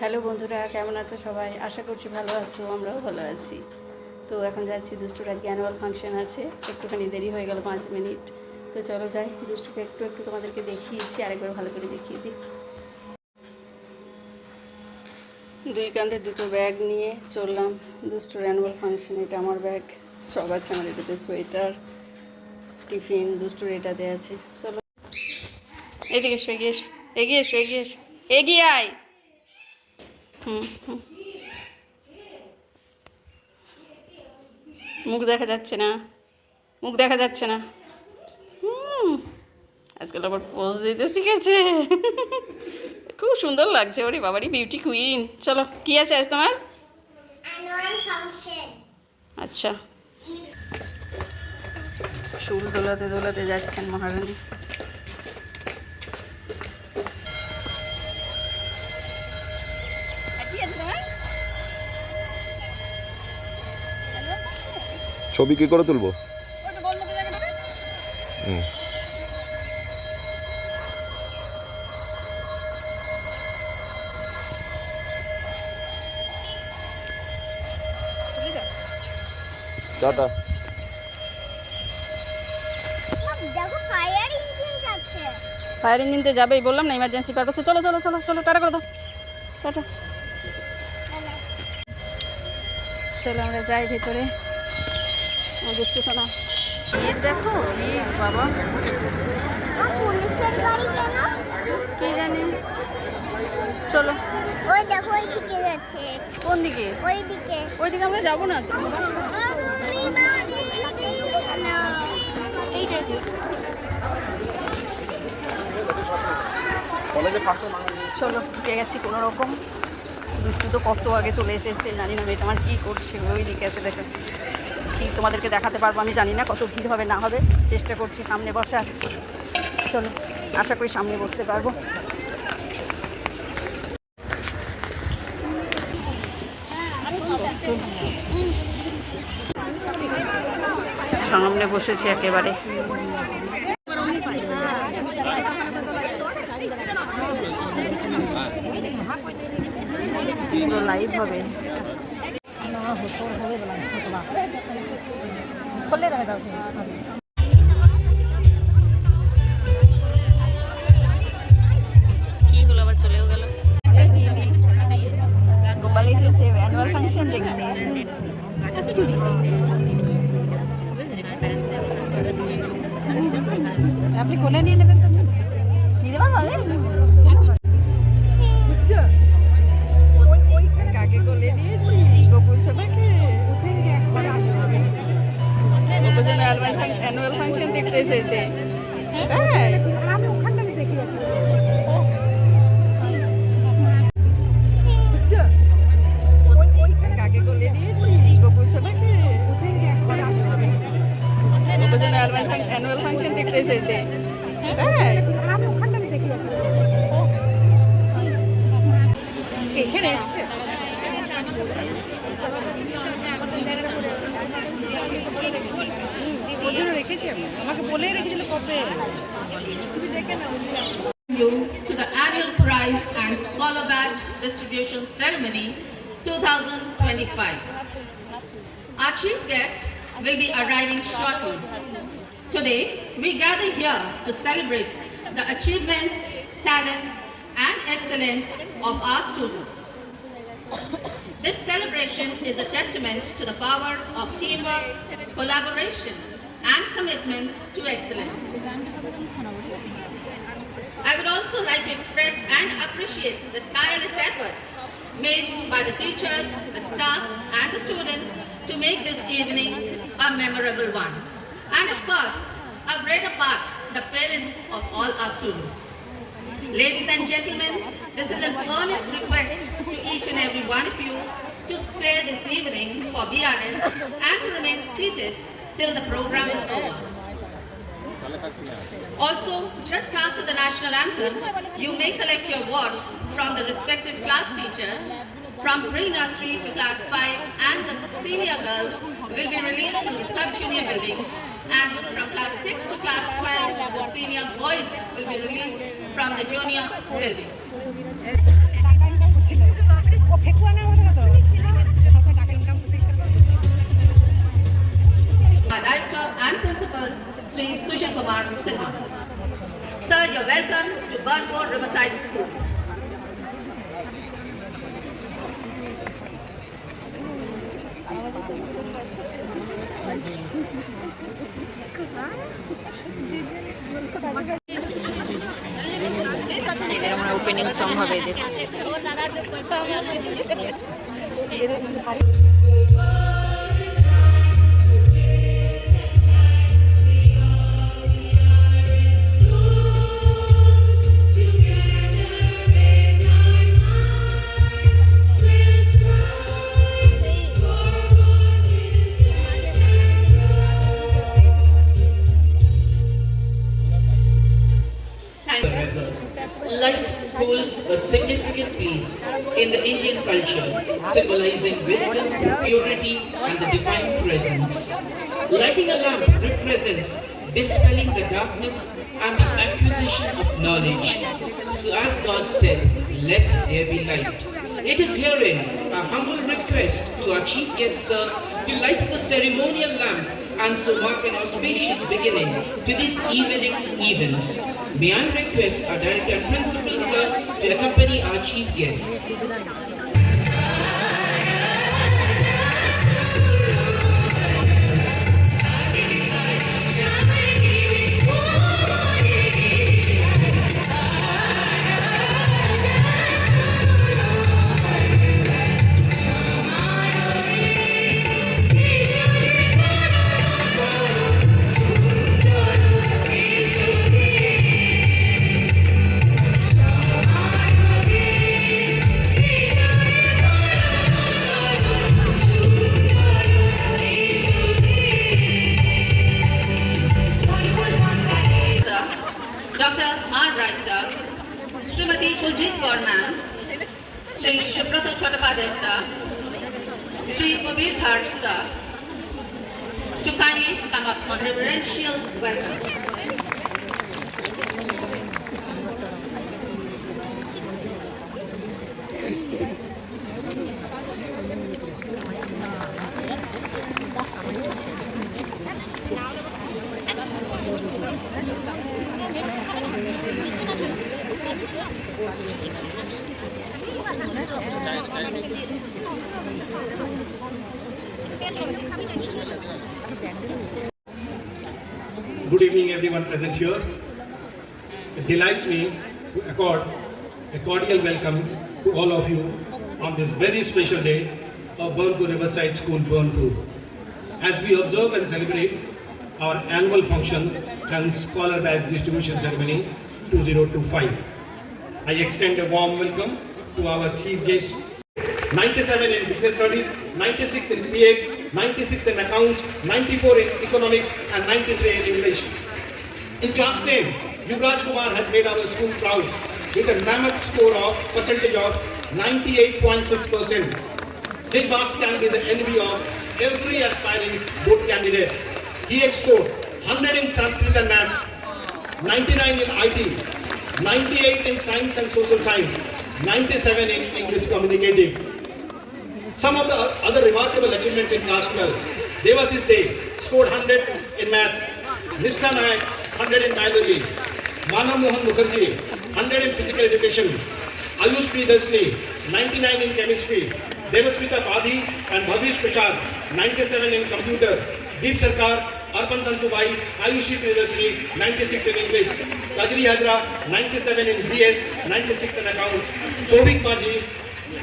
Hello বন্ধুরা, কেমন আছো সবাই? আশা করছি ভালো আছো, আমরাও ভালো আছি। তো এখন যাচ্ছি, দুষ্টুর আজকে অ্যানুয়াল ফাংশন আছে, একটুখানি দেরি হয়ে গেল 5 মিনিট। তো চলো যাই, দুষ্টুকে একটু একটু তোমাদেরকে দেখিয়েছি, আরেকবার ভালো করে দেখিয়ে দিই। দুই কাঁধে দুটো ব্যাগ নিয়ে চললাম দুষ্টুর অ্যানুয়াল ফাংশন। এটা আমার ব্যাগ, সব আছে আমার এটাতে, সোয়েটার, টিফিন, দুষ্টুর এটাতে আছে। চলো এদিকে এসো, এগিয়ে এসো, এগিয়ে এসো, এগিয়ে এসো, এগিয়ে আয়। হুম, মুখ দেখা যাচ্ছে না, মুখ দেখা যাচ্ছে না। আজকাল আবার পোজ দিতে শিখেছে, খুব সুন্দর লাগছে। ওরে বাবারই বিউটি কুইন। চলো, কি আছে আজ তোমার? আচ্ছা, চুল দোলাতে দোলাতে যাচ্ছেন মহারানী। ছবি কি করে তুলবো? টাটা। ফায়ার ইঞ্জিন তো যাবেই, বললাম না ইমার্জেন্সি পারপাসে। চলো চলো চলো চলো, টাটা করে দাও, টাটা। চলো আমরা যাই ভেতরে। দুষ্টু শোনা, ভিড় দেখো, ভিড় বাবা, কি জানি। চলো, ওই দেখো ওই দিকে যাচ্ছে। কোন দিকে? ওই দিকে। ওই দিকে আমরা যাবো না তো। চলো, ঢুকে গেছি কোনো রকম। দুষ্টু তো কত আগে চলে এসেছে, জানি না মেয়েটা আমার কী করছে। ওই দিকে আছে, দেখো কি তোমাদেরকে দেখাতে পারবো আমি জানি না, কত ভিড় হবে না হবে। চেষ্টা করছি সামনে বসার। চলো, আশা করি সামনে বসতে পারবো। সামনে বসেছি একেবারে। লাইভ হবে, খুলে রাখা দাও। কি হলো, আবার চলেও গেল। গোপাল এসেছে অ্যানুয়াল ফাংশন দেখতে। আপনি কোলে নিয়ে নেবেন তো? নিতে পারবো? কাকে কোলে নিয়েছি? গোপুর সবাইকে। গোপুর জন্য অ্যানুয়াল ফাংশন দেখতে এসেছে। তাই আমি ওখান থেকে দেখি। কাকে কোলে নিয়েছি? গোপুর সবাইকে। গোপুর জন্য অ্যানুয়াল ফাংশন দেখতে এসেছে। তাই আমি ওখান থেকে দেখি। এখানে এসছে। To the annual prize and scholar badge distribution ceremony 2025. Our chief guest will be arriving shortly. Today, we gather here to celebrate the achievements, talents, and excellence of our students. This celebration is a testament to the power of teamwork, collaboration, and commitment to excellence. I would also like to express and appreciate the tireless efforts made by the teachers, the staff, and the students to make this evening a memorable one. And of course, a greater part, the parents of all our students. Ladies and gentlemen, this is an earnest request to each and every one of you to spare this evening for BRS and to remain seated till the program is over. Also, just after the national anthem, you may collect your award from the respective class teachers. From pre-nursery to class 5 and the senior girls will be released from the sub-junior building, and from class 6 to class 12, the senior boys will be released from the junior building. School. এদের আমার opening song হবে এদের। However, light holds a significant place in the Indian culture, symbolizing wisdom, purity, and the divine presence. Lighting a lamp represents dispelling the darkness and the acquisition of knowledge. So as God said, let there be light. It is herein a humble request to our chief guest, sir, to light the ceremonial lamp and so mark an auspicious beginning to this evening's events. May I request our director and principal, sir, to accompany our chief guest. Dr. R. Rai sir, Srimati Kuljit Kaur ma'am, Sri Shubrata Chattopadhyay sir, Sri Pavir Dhar sir, to kindly come up for reverential welcome. Good evening, everyone present here. It delights me to accord a cordial welcome to all of you on this very special day of Burnpur Riverside School, Burnpur. As we observe and celebrate our annual function and Scholar Badge Distribution Ceremony 2025. I extend a warm welcome to our chief guest. 97 in business studies, 96 in PA, 96 in accounts, 94 in economics, and 93 in English. In class 10, Yuvraj Kumar had made our school proud with a mammoth score of percentage of 98.6%. Big marks can be the envy of every aspiring board candidate. He had scored 100 in Sanskrit and Maths, 99 in IT, 98 in Science and Social Science, 97 in English Communicating. Some of the other remarkable achievements in class 12. Devasys Day scored 100 in Maths, Nishtha Nayak 100 in Biology, Manav Mohan Mukherjee 100 in Physical Education, Ayush Priyadarshini 99 in Chemistry, Devasmita Padhi and Bhavish Prasad 97 in Computer, Deep Sarkar, Arpan Tantubai, Ayushi Priyadarshini 96 in English, Kajri Hadra 97 in BS, 96 in Accounts, Sovik Maji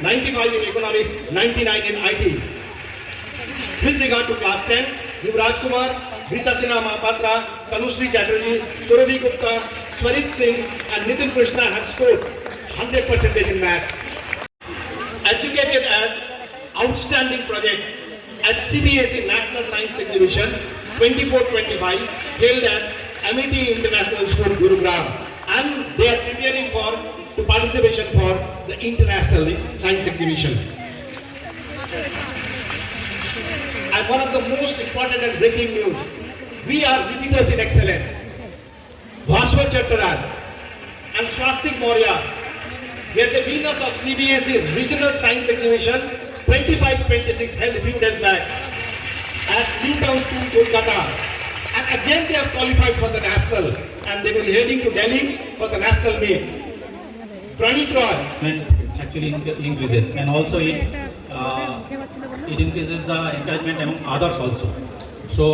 95 in Economics, 99 in IT. With regard to class 10, Yuvraj Kumar, Rita Sinha Mahapatra, Tanushree Chatterjee, Surabhi Gupta, Swarit Singh and Nitin Krishna have scored 100% in Maths. Educated as Outstanding Project at CBSE National Science Exhibition 24-25 held at Amity International School, Gurugram, and they are preparing for participation for the International Science Exhibition. And one of the most important and breaking news, we are repeaters in excellence. Bhaswar Chattaraj and Swastik Maurya were the winners of CBSE Regional Science Exhibition 25-26 held a few days back at Newtown School, Kolkata. And again they have qualified for the national and they will be heading to Delhi for the national meet. Pranit Roy. Actually increases, and also it increases the encouragement among others also. So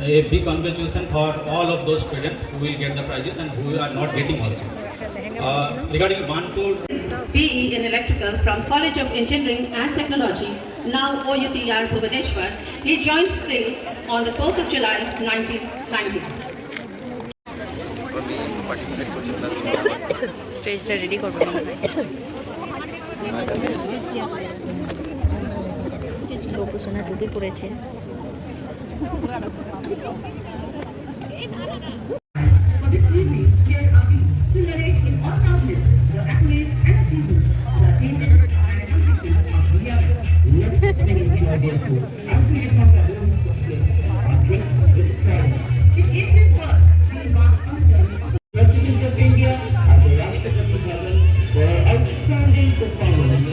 a big congratulations for all of those students who will get the prizes and who are not getting also. Regarding Banpur, BE in Electrical from College of Engineering and Technology, now OUTR Bhubaneswar. He joined SIL on the 4th of July 1990. স্টেজটা ready করবো মনে হয় stage গোপুসোনা টুপি পড়েছে For this evening, here are we to narrate in all loudness the accolades and achievements, the attainments and accomplishments of BRS. Let's sing and joy therefore as we become the moments of bliss are dressed with triumph. In April 1st, we embark on a journey of President of India and the Rashtrapati Bhavan for our outstanding performance.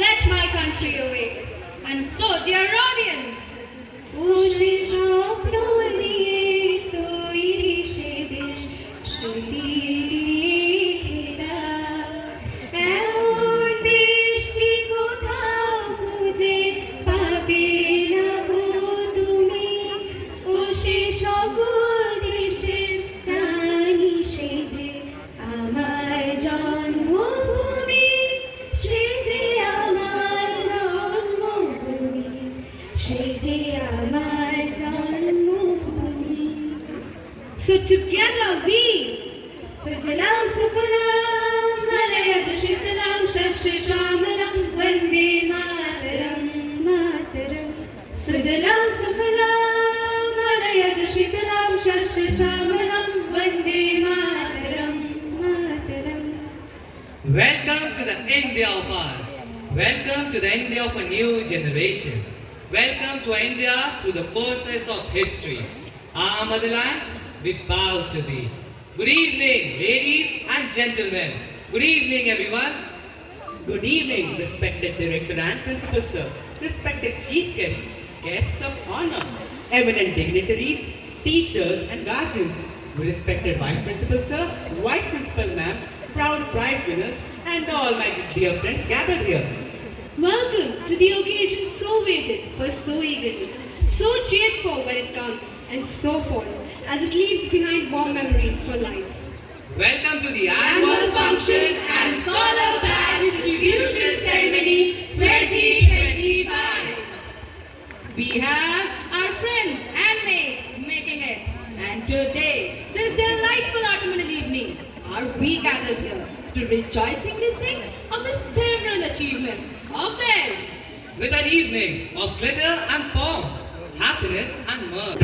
Let my country awake. And so, dear audience, so together we Sujalam Sufalam Malayaj Shitalam Shashri Shamalam Vande Mataram Mataram Sujalam Sufalam Malayaj Shitalam Shashri Shamalam Vande Mataram Mataram. Welcome to the India of ours. Welcome to the India of a new generation. Welcome to India through the process of history. Our motherland, we bow to thee. Good evening, ladies and gentlemen. Good evening, everyone. Good evening, respected Director and Principal Sir, respected Chief Guests, Guests of Honor, eminent dignitaries, teachers and guardians, respected Vice Principal Sir, Vice Principal Ma'am, proud prize winners, and all my dear friends gathered here. Welcome to the occasion so waited for so eagerly, so cheered for when it comes, and so forth, as it leaves behind warm memories for life. Welcome to the annual function and scholar badge distribution ceremony 2025. We have our friends and mates making it, and today, this delightful autumnal evening, are we gathered here to rejoicingly sing of the several achievements of theirs. With an evening of glitter and pomp, happiness and mirth.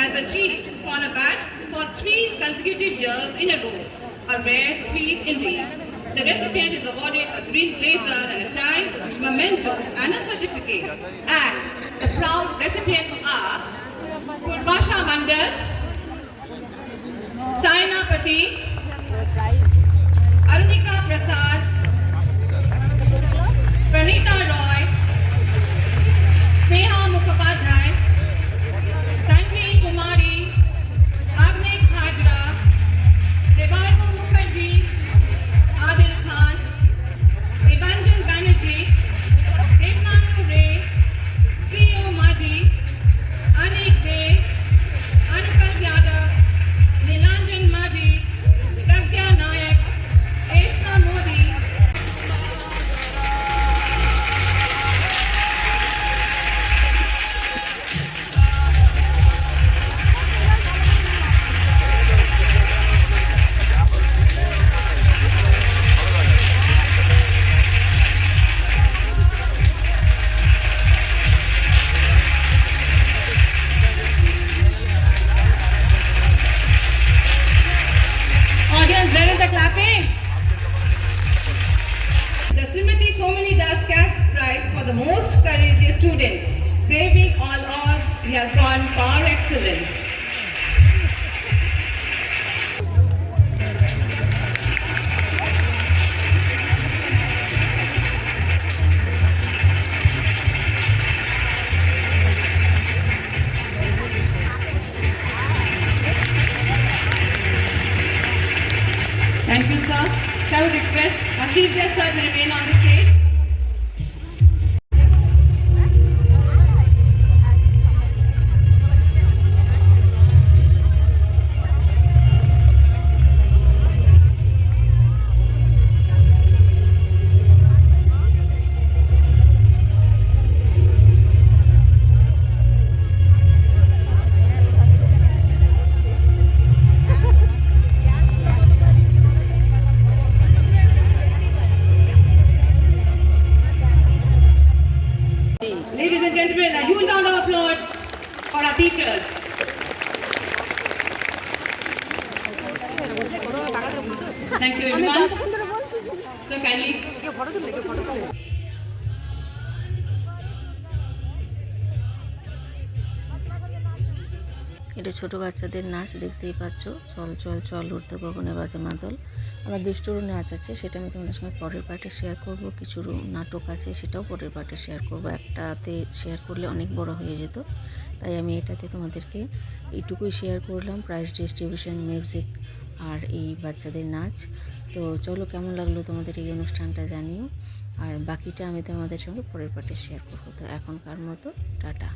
has achieved Scholar Badge for 3 consecutive years in a row, a rare feat indeed. The recipient is awarded a green blazer and a tie, memento and a certificate. And the proud recipients are Purvasha Mandal, Saina Pati, Arunika Prasad, Pranita Roy, Sneha Mukhopadhyay, Tanvi Kumari, Agnek Hajra, Devarko Mukherjee, Adil Khan, Evangeline Banerjee, Devnanu Ray, Priyo Maji, Anik Dey, Anukal Yadav, Nilanjan Maji, Pragya Nayak, Eshna Modi. Audience, where is the clapping? The Srimati Somini Das Cash Prize for the most courageous student. Braving all odds, he has gone par excellence. Thank you, sir. So I would request our Chief Guest, sir, to remain on the stage. Ladies and gentlemen, a huge round of applause for our teachers. Thank you, everyone. So kindly. এটা ছোট বাচ্চাদের নাচ দেখতেই পাচ্ছ, চল চল চল উঠতে গগনে বাজে মাদল। আমার দুষ্টুরও নাচ আছে, সেটা আমি তোমাদের সঙ্গে পরের পার্টে শেয়ার করব। কিছু নাটক আছে, সেটাও পরের পার্টে শেয়ার করব। একটাতে শেয়ার করলে অনেক বড় হয়ে যেত, তাই আমি এটাতে তোমাদেরকে এইটুকুই শেয়ার করলাম, প্রাইজ ডিস্ট্রিবিউশন, মিউজিক আর এই বাচ্চাদের নাচ। তো চলো, কেমন লাগলো তোমাদের এই অনুষ্ঠানটা জানিও, আর বাকিটা আমি তোমাদের সঙ্গে পরের পার্টে শেয়ার করবো। তো এখনকার মতো টাটা।